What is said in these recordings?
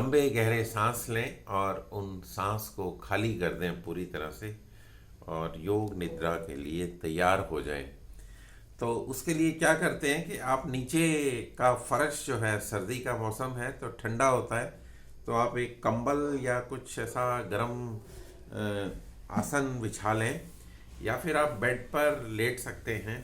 लंबे गहरे सांस लें और उन सांस को खाली कर दें पूरी तरह से और योग निद्रा के लिए तैयार हो जाएं। तो उसके लिए क्या करते हैं कि आप नीचे का फर्श जो है, सर्दी का मौसम है तो ठंडा होता है, तो आप एक कंबल या कुछ ऐसा गर्म आसन बिछा लें या फिर आप बेड पर लेट सकते हैं।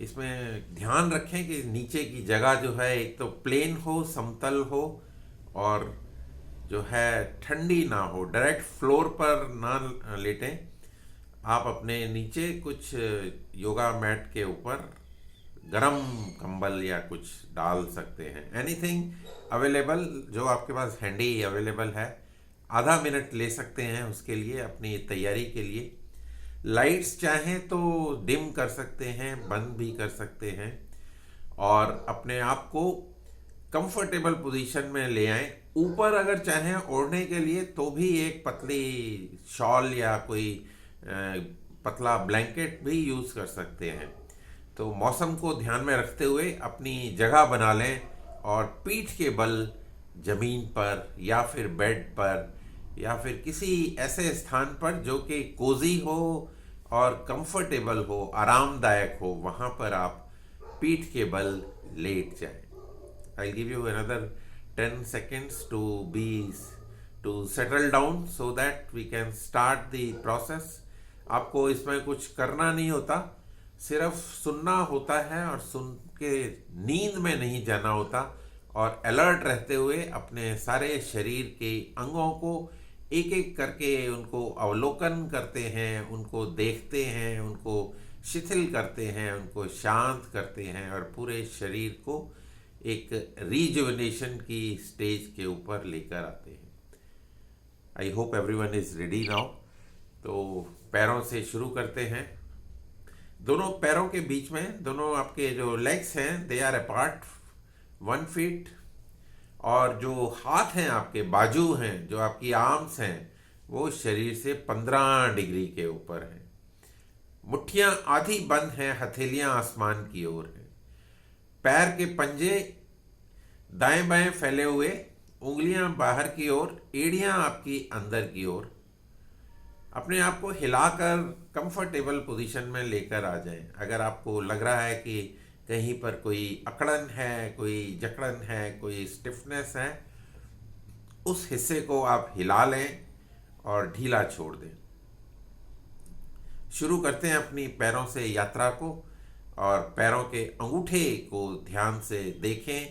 इसमें ध्यान रखें कि नीचे की जगह जो है एक तो प्लेन हो, समतल हो और जो है ठंडी ना हो, डायरेक्ट फ्लोर पर ना लेटें। आप अपने नीचे कुछ योगा मैट के ऊपर गरम कंबल या कुछ डाल सकते हैं। एनीथिंग अवेलेबल जो आपके पास हैंडी अवेलेबल है। आधा मिनट ले सकते हैं उसके लिए, अपनी तैयारी के लिए। लाइट्स चाहें तो डिम कर सकते हैं, बंद भी कर सकते हैं और अपने आप को कंफर्टेबल पोजीशन में ले आएं। ऊपर अगर चाहें ओढ़ने के लिए तो भी एक पतली शॉल या कोई पतला ब्लैंकेट भी यूज़ कर सकते हैं। तो मौसम को ध्यान में रखते हुए अपनी जगह बना लें और पीठ के बल जमीन पर या फिर बेड पर या फिर किसी ऐसे स्थान पर जो कि कोजी हो और कंफर्टेबल हो, आरामदायक हो, वहाँ पर आप पीठ के बल लेट जाएं। I'll give you another 10 seconds to settle down so that we can start the process. आपको इसमें कुछ करना नहीं होता, सिर्फ सुनना होता है और सुन के नींद में नहीं जाना होता और अलर्ट रहते हुए अपने सारे शरीर के अंगों को एक एक करके उनको अवलोकन करते हैं, उनको देखते हैं, उनको शिथिल करते हैं, उनको शांत करते हैं और पूरे शरीर को एक रिजुविनेशन की स्टेज के ऊपर लेकर आते हैं। I hope everyone is ready now. तो पैरों से शुरू करते हैं। दोनों पैरों के बीच में, दोनों आपके जो लेग्स हैं दे आर अपार्ट 1 फीट और जो हाथ हैं, आपके बाजू हैं, जो आपकी आर्म्स हैं, वो शरीर से 15 डिग्री के ऊपर हैं। मुट्ठियां आधी बंद हैं, हथेलियां आसमान की ओर हैं। पैर के पंजे दाएं बाएं फैले हुए, उंगलियां बाहर की ओर, एड़ियां आपकी अंदर की ओर। अपने आप को हिलाकर कंफर्टेबल पोजीशन में लेकर आ जाएं। अगर आपको लग रहा है कि कहीं पर कोई अकड़न है, कोई जकड़न है, कोई स्टिफनेस है, उस हिस्से को आप हिला लें और ढीला छोड़ दें। शुरू करते हैं अपनी पैरों से यात्रा को और पैरों के अंगूठे को ध्यान से देखें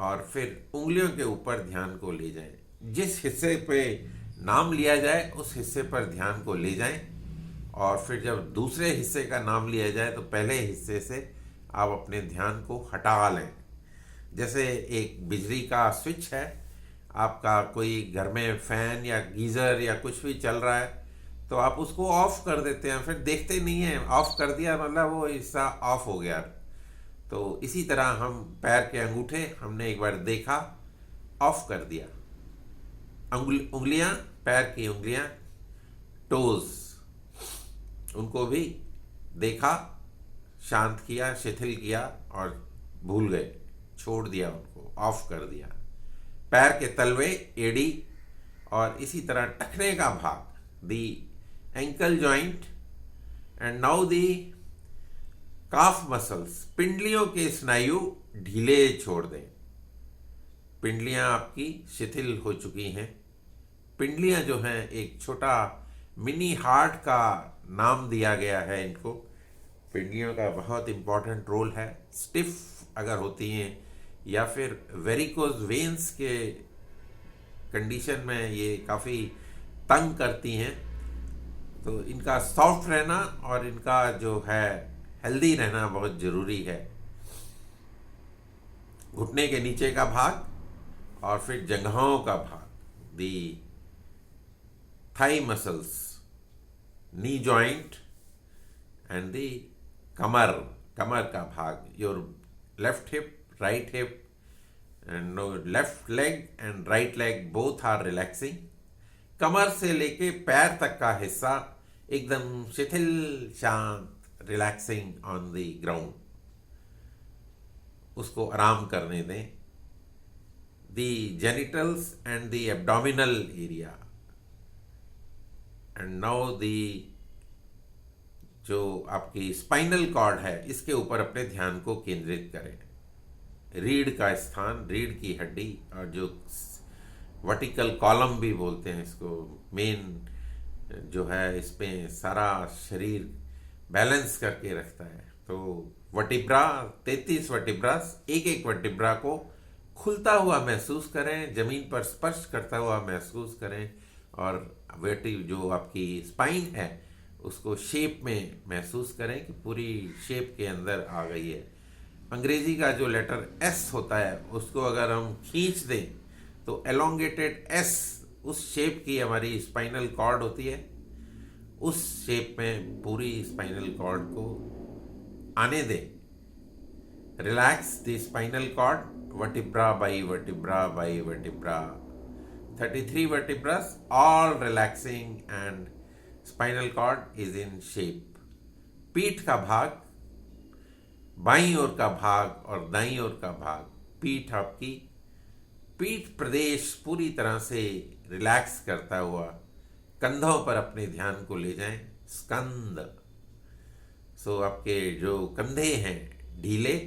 और फिर उंगलियों के ऊपर ध्यान को ले जाएं। जिस हिस्से पे नाम लिया जाए उस हिस्से पर ध्यान को ले जाएं और फिर जब दूसरे हिस्से का नाम लिया जाए तो पहले हिस्से से आप अपने ध्यान को हटा लें। जैसे एक बिजली का स्विच है, आपका कोई घर में फैन या गीज़र या कुछ भी चल रहा है तो आप उसको ऑफ कर देते हैं, फिर देखते नहीं हैं, ऑफ कर दिया मतलब वो हिस्सा ऑफ हो गया। तो इसी तरह हम पैर के अंगूठे हमने एक बार देखा, ऑफ कर दिया। उंगलियां, पैर की उंगलियां, टोज, उनको भी देखा, शांत किया, शिथिल किया और भूल गए, छोड़ दिया, उनको ऑफ कर दिया। पैर के तलवे, एड़ी और इसी तरह टखने का भाग, the ankle joint and now the calf muscles, पिंडलियों के स्नायु ढीले छोड़ दें। पिंडलियां आपकी शिथिल हो चुकी हैं। पिंडलियां जो हैं, एक छोटा मिनी हार्ट का नाम दिया गया है इनको। पिंडलियों का बहुत इम्पोर्टेंट रोल है। स्टिफ अगर होती हैं या फिर वेरिकोज वेन्स के कंडीशन में ये काफ़ी तंग करती हैं, तो इनका सॉफ्ट रहना और इनका जो है हेल्दी रहना बहुत ज़रूरी है। घुटने के नीचे का भाग और फिर जंघाओं का भाग, the thigh muscles, knee joint and the कमर, कमर का भाग, your left hip, right hip and left leg and right leg both are relaxing. कमर से लेके पैर तक का हिस्सा एकदम शिथिल, शांत, रिलैक्सिंग ऑन द ग्राउंड। उसको आराम करने दें। the genitals and the abdominal area. And now the जो आपकी स्पाइनल कॉर्ड है इसके ऊपर अपने ध्यान को केंद्रित करें। रीढ़ का स्थान, रीढ़ की हड्डी, और जो वर्टिकल कॉलम भी बोलते हैं इसको, मेन जो है, इस पे सारा शरीर बैलेंस करके रखता है। तो वर्टिब्रा, 33 वर्टिब्रास, एक एक वर्टिब्रा को खुलता हुआ महसूस करें, जमीन पर स्पर्श करता हुआ महसूस करें, और वर्टिब जो आपकी स्पाइन है उसको शेप में महसूस करें कि पूरी शेप के अंदर आ गई है। अंग्रेजी का जो लेटर एस होता है उसको अगर हम खींच दें तो एलोंगेटेड एस, उस शेप की हमारी स्पाइनल कॉर्ड होती है, उस शेप में पूरी स्पाइनल कॉर्ड को आने दें। Relax the spinal cord, vertebra by vertebra by vertebra, 33 vertebras, all relaxing and spinal cord is in shape. पीठ का भाग, बाईं ओर का भाग और दाईं ओर का भाग, पीठ आपकी, पीठ प्रदेश पूरी तरह से रिलैक्स करता हुआ कंधों पर अपने ध्यान को ले जाएं। स्कंद, सो आपके जो कंधे हैं ढीले,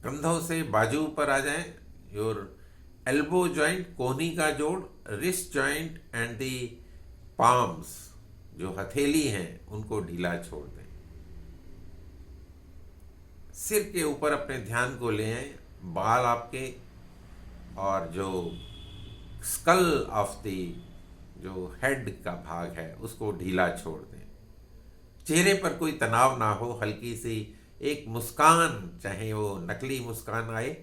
कंधों से बाजू पर आ जाएं। योर एल्बो जॉइंट, कोहनी का जोड़, wrist joint and the palms, जो हथेली हैं उनको ढीला छोड़ दें। सिर के ऊपर अपने ध्यान को ले आए, बाल आपके, और जो स्कल ऑफ दी, जो हेड का भाग है उसको ढीला छोड़ दें। चेहरे पर कोई तनाव ना हो, हल्की सी एक मुस्कान, चाहे वो नकली मुस्कान आए,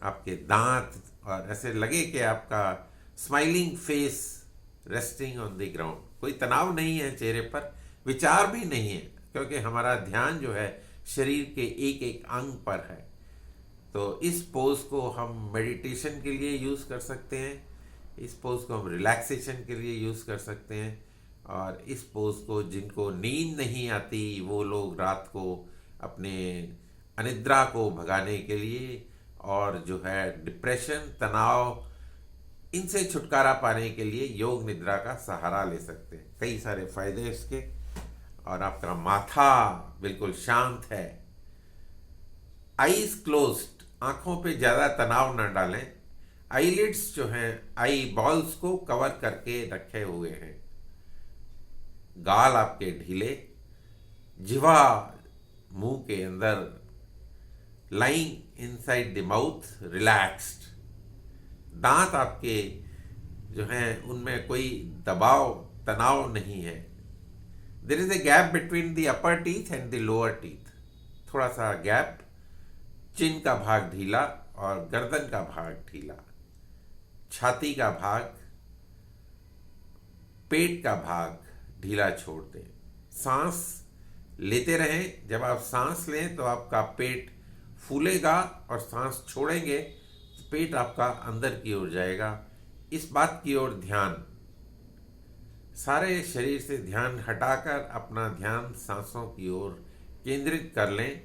आपके दांत, और ऐसे लगे कि आपका smiling face resting on the ground. कोई तनाव नहीं है चेहरे पर, विचार भी नहीं है, क्योंकि हमारा ध्यान जो है शरीर के एक एक अंग पर है। तो इस पोज को हम मेडिटेशन के लिए यूज़ कर सकते हैं, इस पोज को हम रिलैक्सेशन के लिए यूज़ कर सकते हैं, और इस पोज को जिनको नींद नहीं आती वो लोग रात को अपने अनिद्रा को भगाने के लिए, और जो है डिप्रेशन, तनाव, इनसे छुटकारा पाने के लिए योग निद्रा का सहारा ले सकते हैं। कई सारे फायदे इसके, और आपका माथा बिल्कुल शांत है। आईज क्लोज्ड, आंखों पे ज़्यादा तनाव न डालें। आईलिड्स जो हैं, आई बॉल्स को कवर करके रखे हुए हैं। गाल आपके ढीले, जिह्वा मुंह के अंदर, lying inside the mouth relaxed. दांत आपके जो हैं उनमें कोई दबाव, तनाव नहीं है। There is a gap between the upper teeth and the lower teeth, थोड़ा सा गैप। चिन का भाग ढीला और गर्दन का भाग ढीला। छाती का भाग, पेट का भाग ढीला छोड़ दें। सांस लेते रहें, जब आप सांस लें तो आपका पेट फूलेगा, और सांस छोड़ेंगे तो पेट आपका अंदर की ओर जाएगा। इस बात की ओर ध्यान, सारे शरीर से ध्यान हटाकर अपना ध्यान सांसों की ओर केंद्रित कर लें।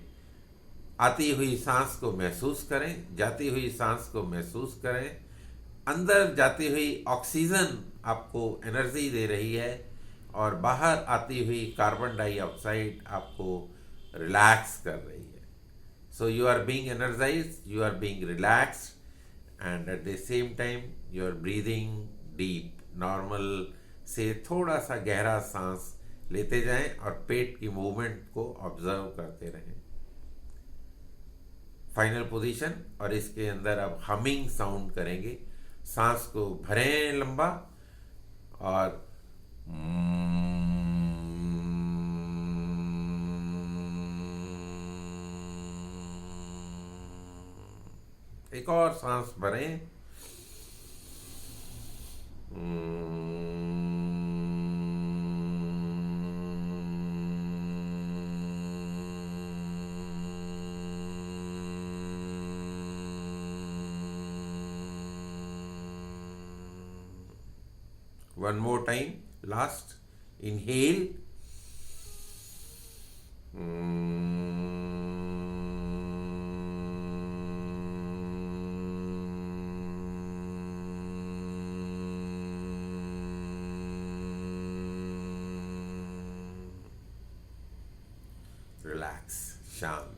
आती हुई सांस को महसूस करें, जाती हुई सांस को महसूस करें। अंदर जाती हुई ऑक्सीजन आपको एनर्जी दे रही है, और बाहर आती हुई कार्बन डाइऑक्साइड आपको रिलैक्स कर रही है। So you are being energized, you are being relaxed, and at the same time you are breathing deep. Normal से थोड़ा सा गहरा सांस लेते जाएं और पेट की मूवमेंट को ऑब्जर्व करते रहें। फाइनल पोजीशन, और इसके अंदर अब हमिंग साउंड करेंगे। सांस को भरें लंबा, और एक और सांस भरें। One more time, last inhale, relax, शांत।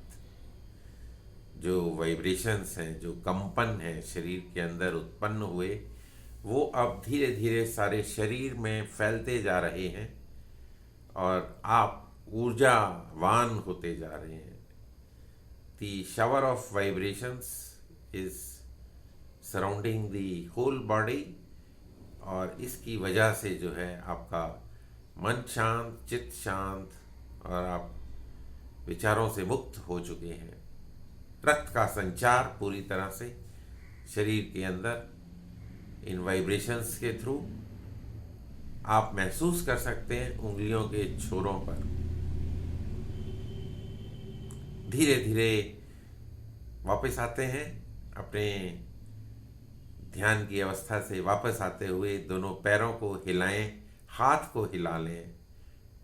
जो वाइब्रेशंस हैं, जो कंपन हैं शरीर के अंदर उत्पन्न हुए, वो अब धीरे धीरे सारे शरीर में फैलते जा रहे हैं और आप ऊर्जावान होते जा रहे हैं। The shower of vibrations is surrounding the whole body, और इसकी वजह से जो है आपका मन शांत, चित्त शांत, और आप विचारों से मुक्त हो चुके हैं। रक्त का संचार पूरी तरह से शरीर के अंदर इन वाइब्रेशंस के थ्रू आप महसूस कर सकते हैं उंगलियों के छोरों पर। धीरे धीरे वापस आते हैं अपने ध्यान की अवस्था से। वापस आते हुए दोनों पैरों को हिलाएं, हाथ को हिला लें,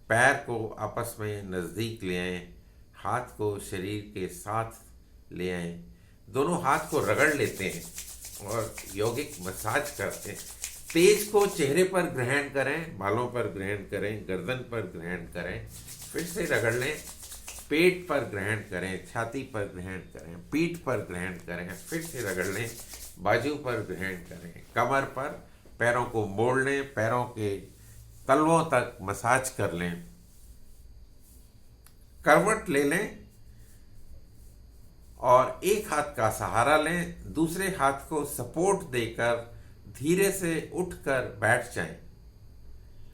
पैर को आपस में नज़दीक ले आएं, हाथ को शरीर के साथ ले आएं, दोनों हाथ को रगड़ लेते हैं और यौगिक मसाज करते हैं। तेज को चेहरे पर ग्रहण करें, बालों पर ग्रहण करें, गर्दन पर ग्रहण करें, फिर से रगड़ लें, पेट पर ग्रहण करें, छाती पर ग्रहण करें, पीठ पर ग्रहण करें, फिर से रगड़ लें, बाजू पर ग्रहण करें, कमर पर, पैरों को मोड़ लें, पैरों के तलवों तक मसाज कर लें, करवट ले लें और एक हाथ का सहारा लें, दूसरे हाथ को सपोर्ट देकर धीरे से उठकर बैठ जाएं।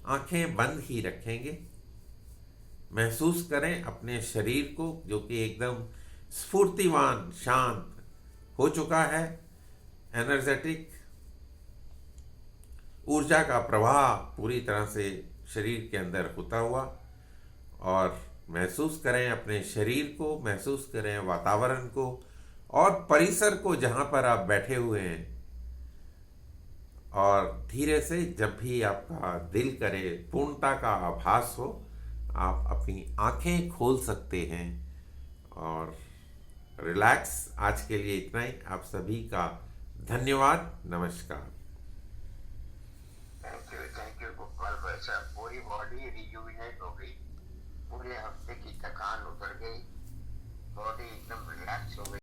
आंखें बंद ही रखेंगे। महसूस करें अपने शरीर को जो कि एकदम स्फूर्तिवान, शांत हो चुका है। एनर्जेटिक ऊर्जा का प्रवाह पूरी तरह से शरीर के अंदर होता हुआ, और महसूस करें अपने शरीर को, महसूस करें वातावरण को और परिसर को जहाँ पर आप बैठे हुए हैं। और धीरे से जब भी आपका दिल करे, पूर्णता का आभास हो, आप अपनी आंखें खोल सकते हैं। और रिलैक्स। आज के लिए इतना ही। आप सभी का धन्यवाद। नमस्कार। थैंक यू गोपाल भाई साहब। पूरी बॉडी रिजुविनेट हो गई, पूरे हफ्ते की थकान उतर गई, बॉडी एकदम रिलैक्स हो गई।